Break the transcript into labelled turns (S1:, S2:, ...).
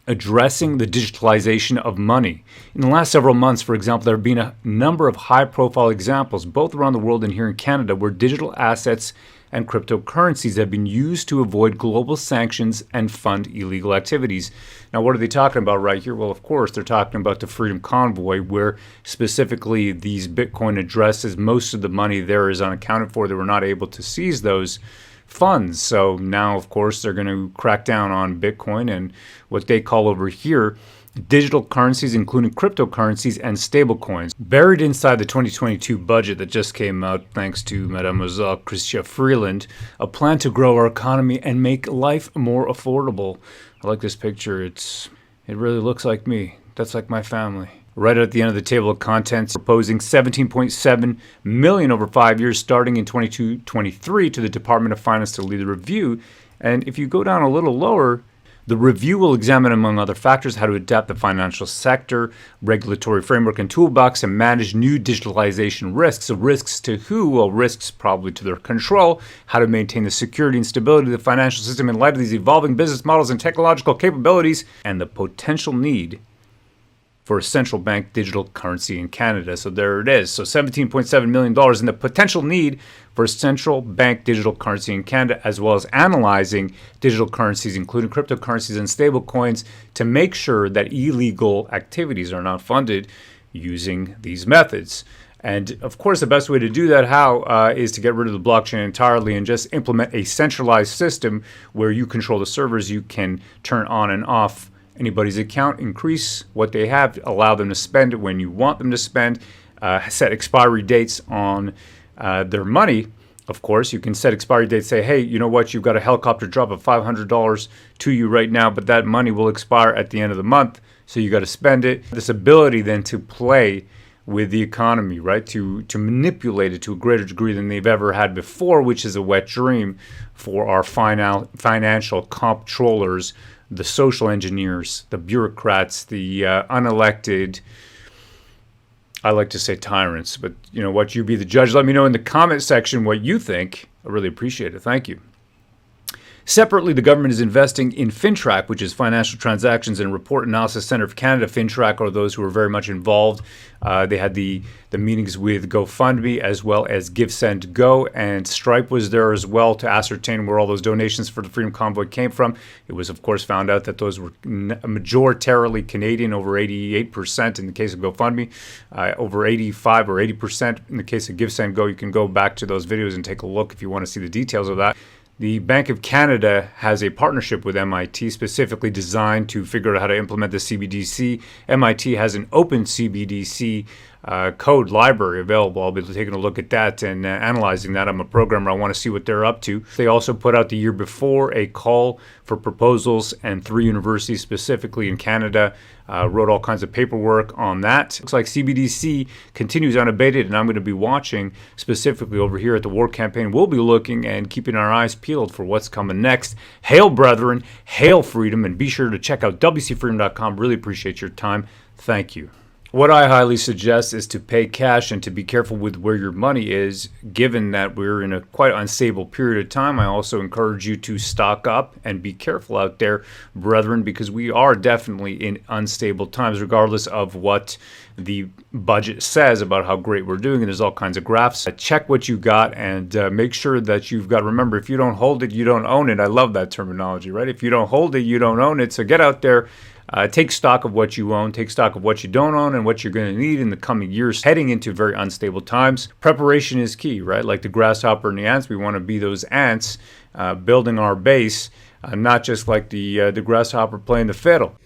S1: addressing the digitalization of money. In the last several months, for example, there have been a number of high-profile examples, both around the world and here in Canada, where digital assets and cryptocurrencies have been used to avoid global sanctions and fund illegal activities. Now, what are they talking about right here? Well, of course, they're talking about the Freedom Convoy, where specifically these Bitcoin addresses, most of the money there is unaccounted for. They were not able to seize those funds. So now, of course, they're going to crack down on Bitcoin and what they call over here digital currencies, including cryptocurrencies and stablecoins. Buried inside the 2022 budget that just came out, thanks to Mademoiselle Chrystia Freeland, a plan to grow our economy and make life more affordable. I like this picture. It really looks like me. That's like my family. Right at the end of the table of contents, proposing $17.7 million over 5 years, starting in 22-23, to the Department of Finance to lead the review. And if you go down a little lower, the review will examine, among other factors, how to adapt the financial sector, regulatory framework, and toolbox and manage new digitalization risks. So risks to who? Well, risks probably to their control, how to maintain the security and stability of the financial system in light of these evolving business models and technological capabilities, and the potential need for a central bank digital currency in Canada. So there it is. So $17.7 million and the potential need for a central bank digital currency in Canada, as well as analyzing digital currencies, including cryptocurrencies and stablecoins, to make sure that illegal activities are not funded using these methods. And of course, the best way to do that, is to get rid of the blockchain entirely and just implement a centralized system where you control the servers. You can turn on and off anybody's account, increase what they have, allow them to spend it when you want them to spend, set expiry dates on their money. Of course, you can set expiry dates, say, hey, you know what, you've got a helicopter drop of $500 to you right now, but that money will expire at the end of the month, so you got to spend it. This ability then to play with the economy, right, to manipulate it to a greater degree than they've ever had before, which is a wet dream for our financial comptrollers, the social engineers, the bureaucrats, the unelected, I like to say tyrants, but you know what, you be the judge. Let me know in the comment section what you think. I really appreciate it. Thank you. Separately, the government is investing in FINTRAC, which is Financial Transactions and Report Analysis Center of Canada. FINTRAC are those who are very much involved. They had the meetings with GoFundMe as well as GiveSendGo, and Stripe was there as well to ascertain where all those donations for the Freedom Convoy came from. It was, of course, found out that those were majoritarily Canadian, over 88% in the case of GoFundMe, over 85 or 80% in the case of GiveSendGo. You can go back to those videos and take a look if you want to see the details of that. The Bank of Canada has a partnership with MIT specifically designed to figure out how to implement the CBDC. MIT has an open CBDC code library available. I'll be taking a look at that and analyzing that. I'm a programmer. I want to see what they're up to. They also put out the year before a call for proposals, and 3 universities specifically in Canada wrote all kinds of paperwork on that. Looks like CBDC continues unabated, and I'm going to be watching specifically over here at the War Campaign. We'll be looking and keeping our eyes peeled for what's coming next. Hail, brethren. Hail, freedom. And be sure to check out WCFreedom.com. Really appreciate your time. Thank you. What I highly suggest is to pay cash and to be careful with where your money is, given that we're in a quite unstable period of time. I also encourage you to stock up and be careful out there, brethren, because we are definitely in unstable times, regardless of what the budget says about how great we're doing. And there's all kinds of graphs. Check what you got and make sure that you've got, remember, if you don't hold it, you don't own it. I love that terminology, right? If you don't hold it, you don't own it. So get out there. Take stock of what you own, take stock of what you don't own, and what you're going to need in the coming years, heading into very unstable times. Preparation is key, right? Like the grasshopper and the ants, we want to be those ants building our base, not just like the grasshopper playing the fiddle.